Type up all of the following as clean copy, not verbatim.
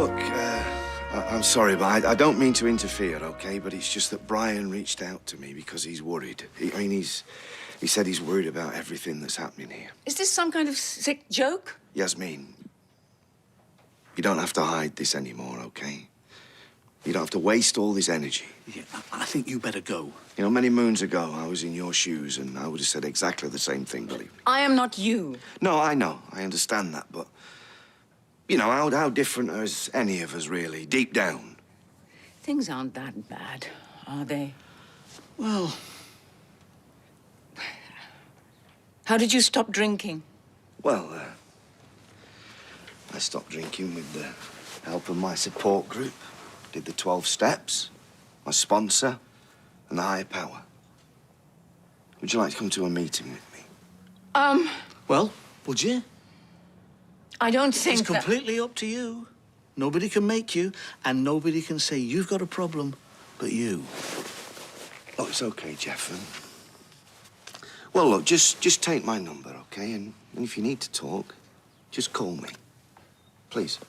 Look, I'm sorry, but I don't mean to interfere, okay? But it's just that Brian reached out to me because he's worried. He said he's worried about everything that's happening here. Is this some kind of sick joke? Yasmin, you don't have to hide this anymore, okay? You don't have to waste all this energy. Yeah, I think you better go. You know, many moons ago, I was in your shoes, and I would have said exactly the same thing, believe me. I am not you. No, I know. I understand that, but... You know, how different is any of us, really, deep down? Things aren't that bad, are they? Well... How did you stop drinking? Well, I stopped drinking with the help of my support group. Did the 12 steps, my sponsor, and the higher power. Would you like to come to a meeting with me? Well, would you? I don't think It's completely up to you. Nobody can make you, and nobody can say you've got a problem but you. Oh, it's okay, Jeff. Well, look, just take my number, okay? And if you need to talk, just call me. Please.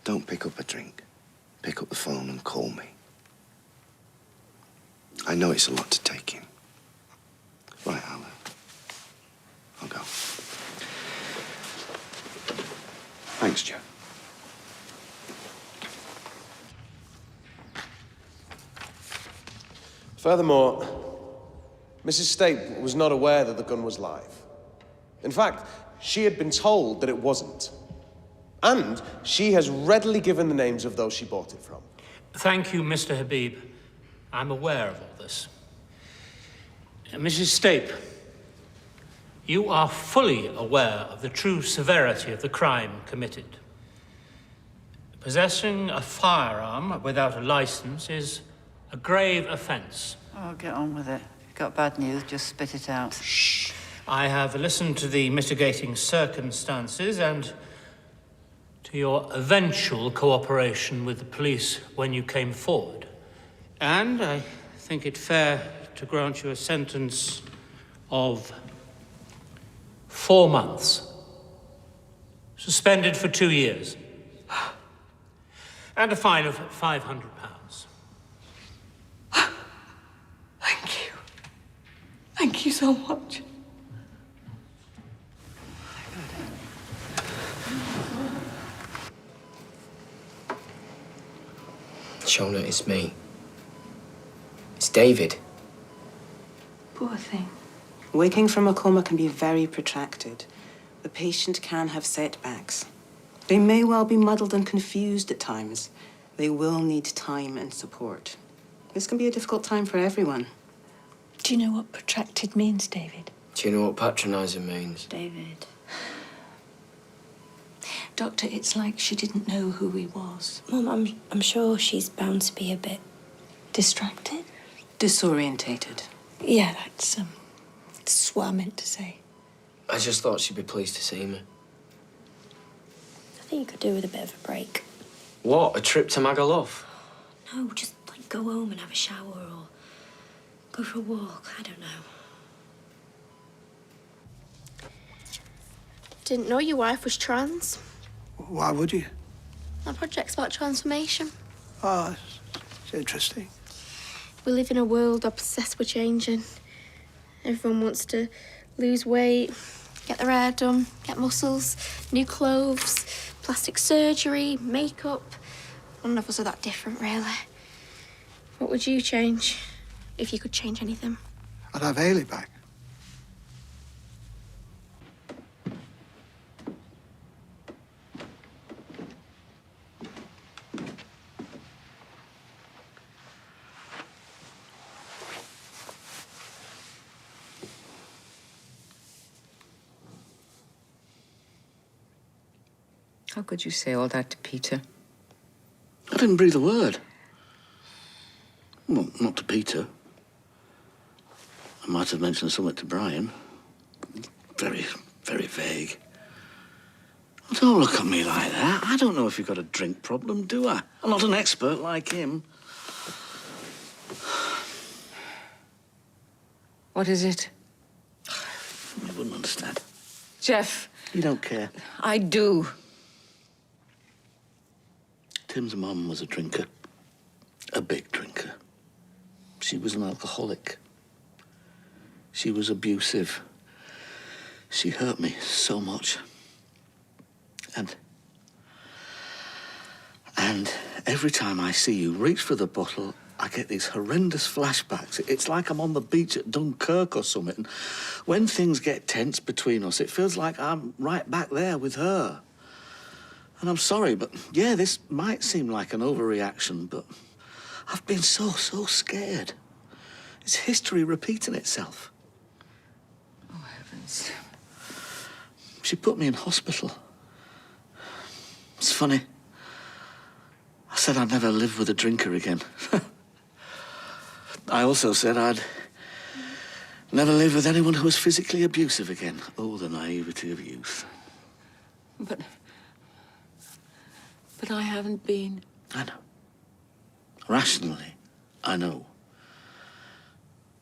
Don't pick up a drink. Pick up the phone and call me. I know it's a lot to take in. Right, I'll go. Thanks, Joe. Furthermore, Mrs. Stape was not aware that the gun was live. In fact, she had been told that it wasn't. And she has readily given the names of those she bought it from. Thank you, Mr. Habib. I'm aware of all this. Mrs. Stape, you are fully aware of the true severity of the crime committed. Possessing a firearm without a license is a grave offence. Oh, get on with it. If you've got bad news, just spit it out. Shh. I have listened to the mitigating circumstances and to your eventual cooperation with the police when you came forward. And I think it fair to grant you a sentence of 4 months. Suspended for 2 years. And a fine of £500. Thank you. Thank you so much. Shona, it's me. It's David. Poor thing. Waking from a coma can be very protracted. The patient can have setbacks. They may well be muddled and confused at times. They will need time and support. This can be a difficult time for everyone. Do you know what protracted means, David? Do you know what patronising means? David. Doctor, it's like she didn't know who he was. Mum, I'm sure she's bound to be a bit... Distracted? Disorientated. Yeah, that's what I meant to say. I just thought she'd be pleased to see me. I think you could do with a bit of a break. What? A trip to Magaluf? No, just, like, go home and have a shower or go for a walk. I don't know. Didn't know your wife was trans. Why would you? Our project's about transformation. Oh, it's interesting. We live in a world obsessed with changing. Everyone wants to lose weight, get their hair done, get muscles, new clothes, plastic surgery, makeup. None of us are that different, really. What would you change if you could change anything? I'd have Hayley back. How could you say all that to Peter? I didn't breathe a word. Well, not to Peter. I might have mentioned something to Brian. Very, very vague. Don't look at me like that. I don't know if you've got a drink problem, do I? I'm not an expert like him. What is it? You wouldn't understand. Jeff. You don't care. I do. Tim's mum was a drinker. A big drinker. She was an alcoholic. She was abusive. She hurt me so much. And every time I see you reach for the bottle, I get these horrendous flashbacks. It's like I'm on the beach at Dunkirk or something. And when things get tense between us, it feels like I'm right back there with her. And I'm sorry, but yeah, this might seem like an overreaction, but I've been so scared. It's history repeating itself. Oh, heavens. She put me in hospital. It's funny. I said I'd never live with a drinker again. I also said I'd never live with anyone who was physically abusive again. Oh, the naivety of youth. But I haven't been. I know. Rationally, I know.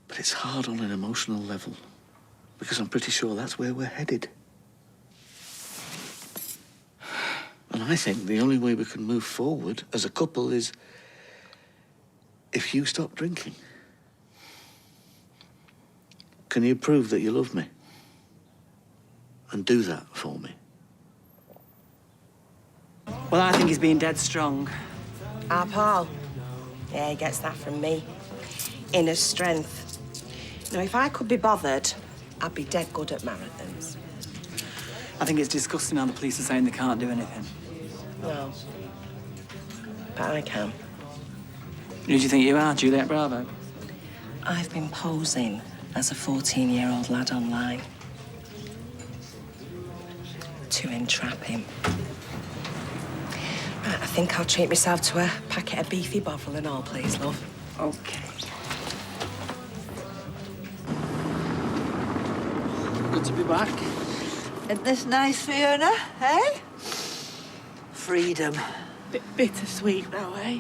But it's hard on an emotional level, because I'm pretty sure that's where we're headed. And I think the only way we can move forward as a couple is if you stop drinking. Can you prove that you love me? And do that for me? Well, I think he's being dead strong. Our pal. Yeah, he gets that from me. Inner strength. Now, if I could be bothered, I'd be dead good at marathons. I think it's disgusting how the police are saying they can't do anything. No. But I can. Who do you think you are, Juliet Bravo? I've been posing as a 14-year-old lad online to entrap him. Right, I think I'll treat myself to a packet of beefy bovril and all, please, love. OK. Good to be back. Isn't this nice, Fiona, eh? Freedom. Bit bittersweet, though, eh?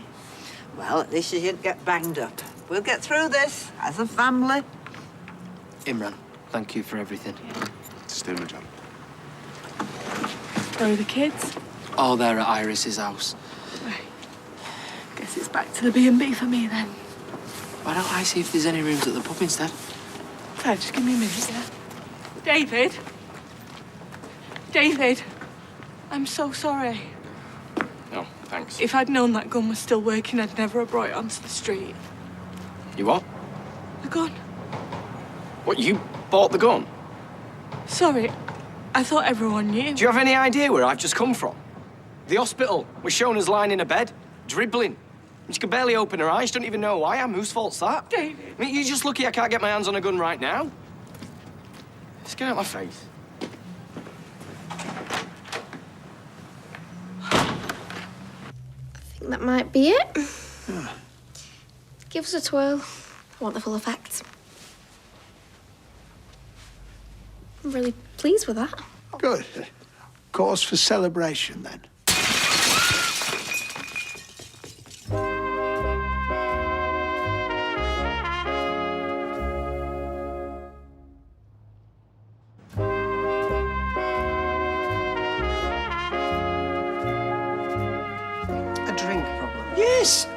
Well, at least you didn't get banged up. We'll get through this as a family. Imran, thank you for everything. Just do my job. Where are the kids? Oh, they're at Iris's house. Right. Guess it's back to the B&B for me, then. Why don't I see if there's any rooms at the pub instead? So, just give me a minute, yeah? David? David? I'm so sorry. No, thanks. If I'd known that gun was still working, I'd never have brought it onto the street. You what? The gun? What, you bought the gun? Sorry. I thought everyone knew. Do you have any idea where I've just come from? The hospital. We're shown us lying in a bed, dribbling. She can barely open her eyes. She don't even know who I am. Whose fault's that? David. I mean, you're just lucky I can't get my hands on a gun right now. Just get out my face. I think that might be it. Give us a twirl. I want the full effect. I'm really pleased with that. Good. Cause for celebration, then. A drink problem? Yes!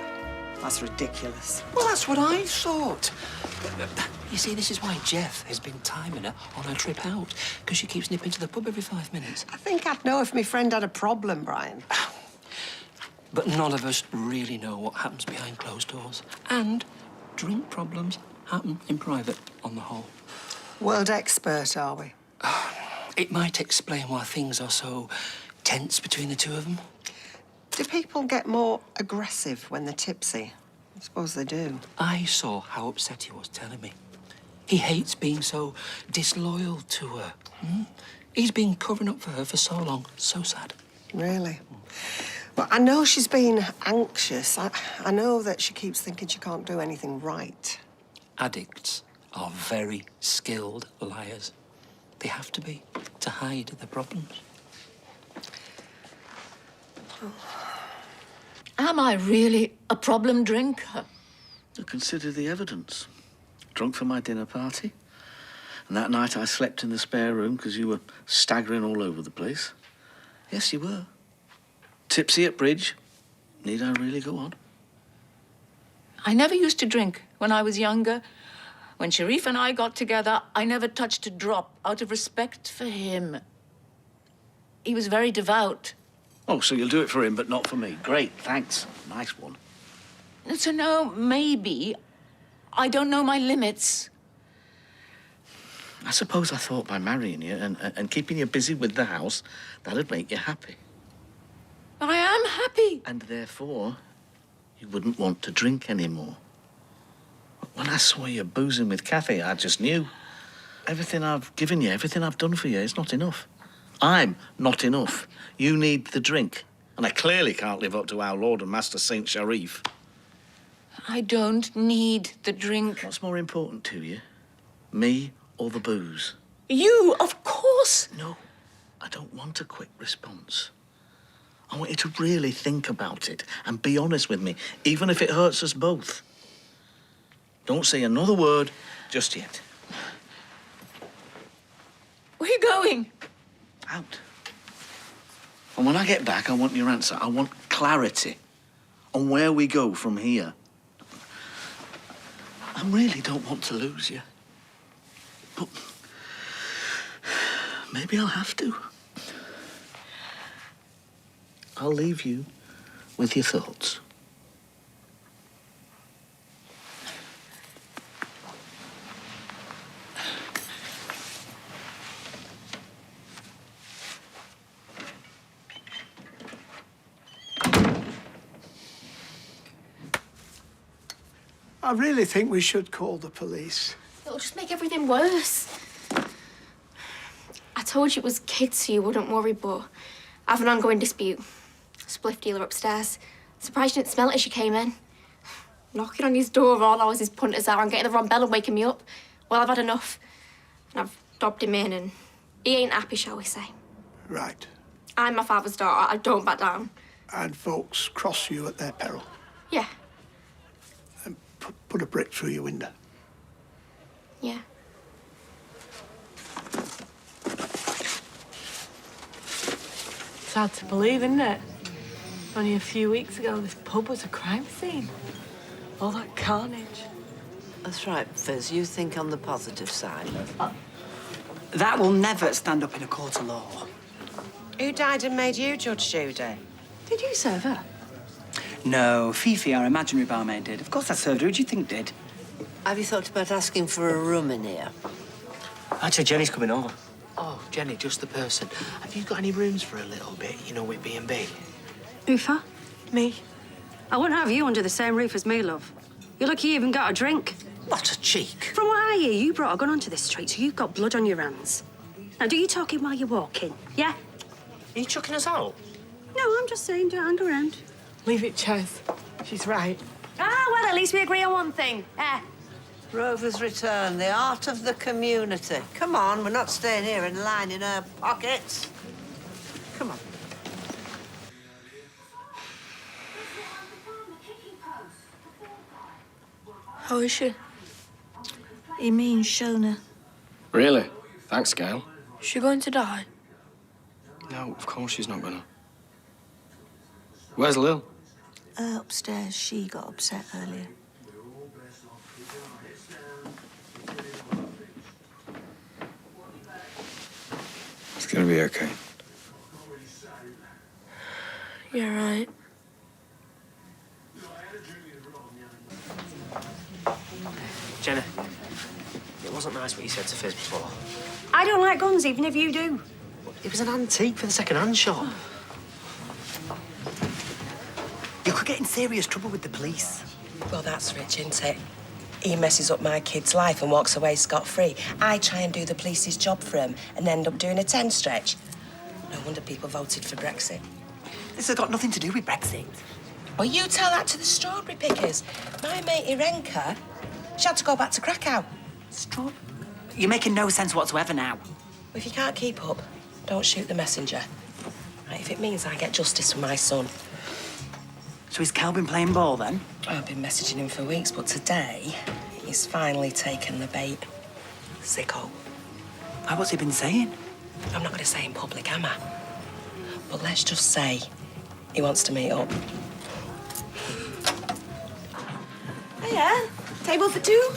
That's ridiculous. Well, that's what I thought. You see, this is why Jeff has been timing her on her trip out, because she keeps nipping to the pub every 5 minutes. I think I'd know if my friend had a problem, Brian. But none of us really know what happens behind closed doors. And drink problems happen in private, on the whole. World expert, are we? It might explain why things are so tense between the two of them. Do people get more aggressive when they're tipsy? I suppose they do. I saw how upset he was telling me. He hates being so disloyal to her. He's been covering up for her for so long. So sad. Really? Well, I know she's been anxious. I know that she keeps thinking she can't do anything right. Addicts are very skilled liars. They have to be, to hide their problems. Am I really a problem drinker? Consider the evidence. Drunk for my dinner party. And that night I slept in the spare room because you were staggering all over the place. Yes, you were. Tipsy at bridge. Need I really go on? I never used to drink when I was younger. When Sharif and I got together, I never touched a drop out of respect for him. He was very devout. Oh, so you'll do it for him, but not for me. Great, thanks. Nice one. So no, maybe. I don't know my limits. I suppose I thought by marrying you and keeping you busy with the house, that'd make you happy. I am happy. And therefore, you wouldn't want to drink anymore. But when I saw you boozing with Kathy, I just knew. Everything I've given you, everything I've done for you is not enough. I'm not enough. You need the drink. And I clearly can't live up to our Lord and Master Saint Sharif. I don't need the drink. What's more important to you? Me or the booze? You, of course. No, I don't want a quick response. I want you to really think about it and be honest with me, even if it hurts us both. Don't say another word just yet. Where are you going? Out. And when I get back, I want your answer. I want clarity on where we go from here. I really don't want to lose you. But maybe I'll have to. I'll leave you with your thoughts. I really think we should call the police. It'll just make everything worse. I told you it was kids so you wouldn't worry, but I have an ongoing dispute. Spliff dealer upstairs. Surprised you didn't smell it as you came in. Knocking on his door all hours his punters out and getting the wrong bell and waking me up. Well, I've had enough. And I've dobbed him in and he ain't happy, shall we say. Right. I'm my father's daughter. I don't back down. And folks cross you at their peril. Yeah, And put a brick through your window. yeah. It's hard to believe, isn't it? Only a few weeks ago, this pub was a crime scene. All that carnage. That's right, Fizz. You think on the positive side. That will never stand up in a court of law. Who died and made you Judge Judy? Did you serve her? No, Fifi, our imaginary barmaid, did. Of course I served her. Who do you think did? Have you thought about asking for a room in here? Actually, Jenny's coming over. Oh, Jenny, just the person. Have you got any rooms for a little bit, you know, with B&B? Ufa? Me? I wouldn't have you under the same roof as me, love. You're lucky you even got a drink. What a cheek. From what I hear, you brought a gun onto this street, so you've got blood on your hands. Now, do you talking while you're walking? Yeah? Are you chucking us out? No, I'm just saying, don't hang around. Leave it, Chaz. She's right. Ah, well, at least we agree on one thing. Rover's return, the art of the community. Come on, we're not staying here and lining our pockets. Come on. How is she? He means Shona. Really? Thanks, Gail. Is she going to die? No, of course she's not gonna. Where's Lil? Upstairs. She got upset earlier. It's gonna be okay. You're right. Jenna, it wasn't nice what you said to Fizz before. I don't like guns, even if you do. It was an antique for the second-hand shop. You could get in serious trouble with the police. Well, that's rich, isn't it? He messes up my kid's life and walks away scot-free. I try and do the police's job for him and end up doing a 10 stretch. No wonder people voted for Brexit. This has got nothing to do with Brexit. Well, you tell that to the strawberry pickers. My mate Irenka, she had to go back to Krakow. You're making no sense whatsoever now. Well, if you can't keep up, don't shoot the messenger. Right, if it means I get justice for my son. So is Cal been playing ball, then? I've been messaging him for weeks, but today, he's finally taken the bait. Sicko. What's he been saying? I'm not going to say in public, am I? But let's just say he wants to meet up. Hiya. Table for two?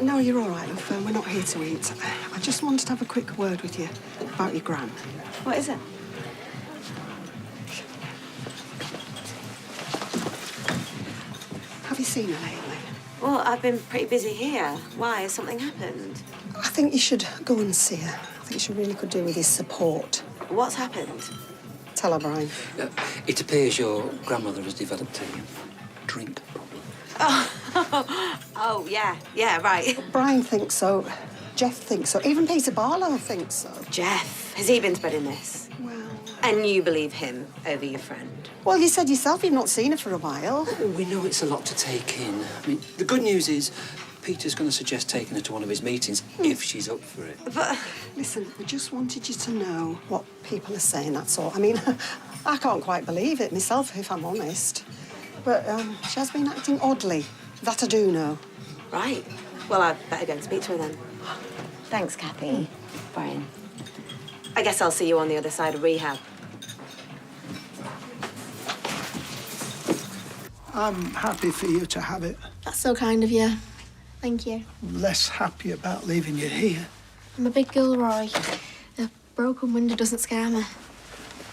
No, you're all right, love. We're not here to eat. I just wanted to have a quick word with you about your gran. What is it? Have you seen her lately? Well, I've been pretty busy here. Why? Has something happened? I think you should go and see her. I think she really could do with his support. What's happened? Tell her, Brian. It appears your grandmother has developed a drink problem. Oh, yeah, right. Brian thinks so. Jeff thinks so. Even Peter Barlow thinks so. Jeff, has he been spreading this? Well... And you believe him over your friend? Well, you said yourself you've not seen her for a while. We know it's a lot to take in. I mean, the good news is Peter's going to suggest taking her to one of his meetings if she's up for it. But... Listen, we just wanted you to know what people are saying, that's all. I mean, I can't quite believe it myself, if I'm honest. But she has been acting oddly. That I do know. Right. Well, I'd better go and speak to her then. Thanks, Kathy. Brian. I guess I'll see you on the other side of rehab. I'm happy for you to have it. That's so kind of you. Thank you. Less happy about leaving you here. I'm a big girl, Roy. A broken window doesn't scare me.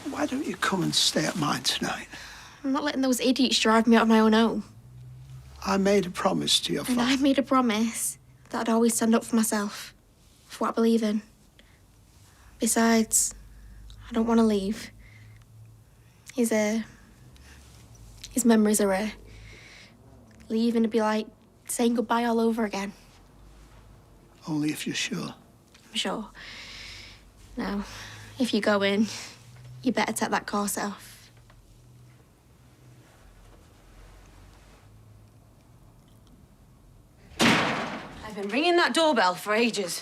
Why don't you come and stay at mine tonight? I'm not letting those idiots drive me out of my own home. I made a promise to your And father. I've made a promise that I'd always stand up for myself, for what I believe in. Besides, I don't want to leave. His memories are rare. Leaving to be like saying goodbye all over again. Only if you're sure. I'm sure. Now, if you go in, you better take that corset off. I've been ringing that doorbell for ages.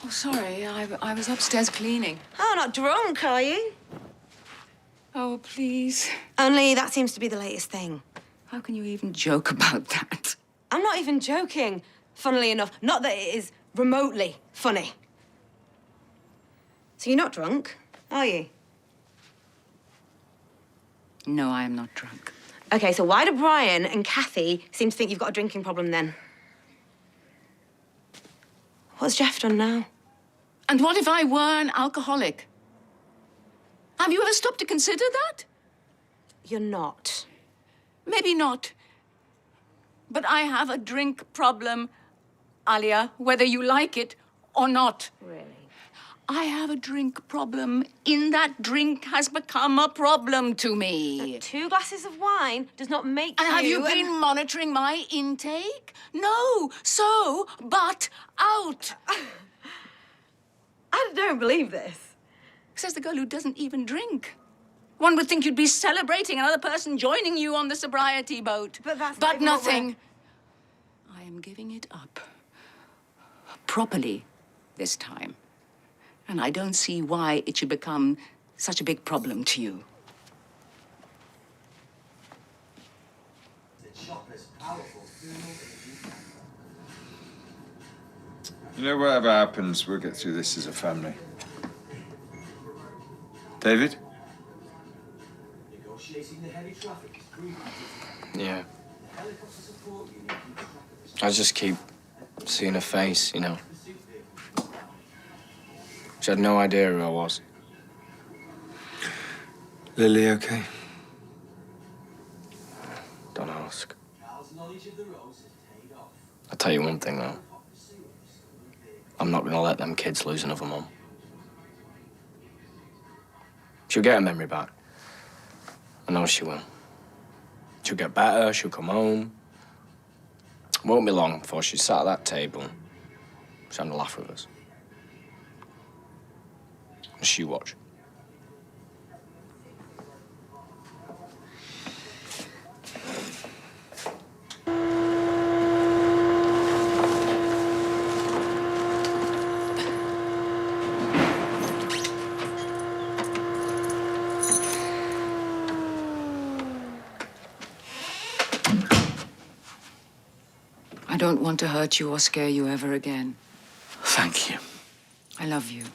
Oh, sorry. I was upstairs cleaning. Oh, not drunk, are you? Oh, please. Only that seems to be the latest thing. How can you even joke about that? I'm not even joking, funnily enough. Not that it is remotely funny. So you're not drunk, are you? No, I am not drunk. OK, so why do Brian and Kathy seem to think you've got a drinking problem, then? What's Jeff done now? And what if I were an alcoholic? Have you ever stopped to consider that? You're not. Maybe not. But I have a drink problem, Alia, whether you like it or not. Really? I have a drink problem in that drink has become a problem to me. 2 glasses of wine does not make And you... have you been monitoring my intake? No. So, but out. I don't believe this. Says the girl who doesn't even drink. One would think you'd be celebrating another person joining you on the sobriety boat. But that's But not even nothing. I am giving it up. Properly this time. And I don't see why it should become such a big problem to you. You know, whatever happens, we'll get through this as a family. David? Yeah. I just keep seeing her face, you know. She had no idea who I was. Lily, okay? Don't ask. I'll tell you one thing, though. I'm not gonna let them kids lose another mum. She'll get her memory back. I know she will. She'll get better, she'll come home. Won't be long before she's sat at that table. She's having a laugh with us. Just you watch. I don't want to hurt you or scare you ever again. Thank you. I love you.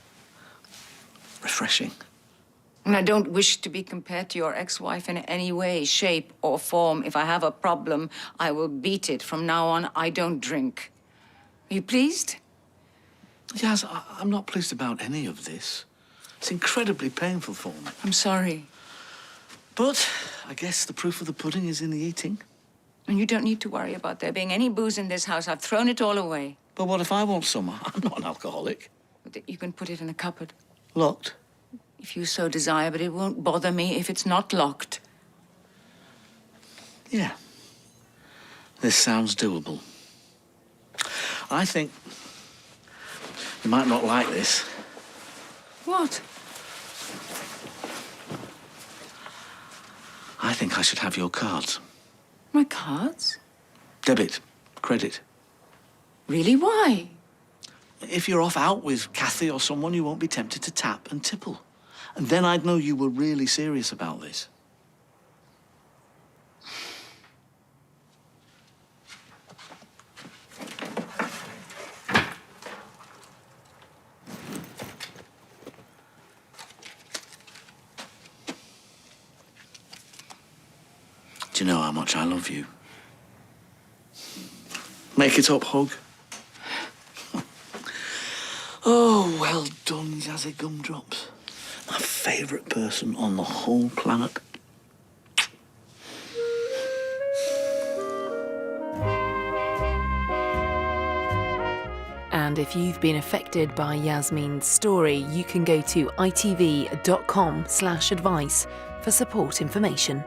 Refreshing. And I don't wish to be compared to your ex-wife in any way, shape, or form. If I have a problem, I will beat it. From now on, I don't drink. Are you pleased? Yaz, I'm not pleased about any of this. It's incredibly painful for me. I'm sorry. But I guess the proof of the pudding is in the eating. And you don't need to worry about there being any booze in this house. I've thrown it all away. But what if I want some? I'm not an alcoholic. You can put it in a cupboard. Locked? If you so desire, but it won't bother me if it's not locked. Yeah. This sounds doable. I think you might not like this. What? I think I should have your cards. My cards? Debit, credit. Really? Why? If you're off out with Kathy or someone, you won't be tempted to tap and tipple. And then I'd know you were really serious about this. Do you know how much I love you? Make it up, hug. Oh, well done, Yazzie Gumdrops. My favourite person on the whole planet. And if you've been affected by Yasmin's story, you can go to itv.com/advice for support information.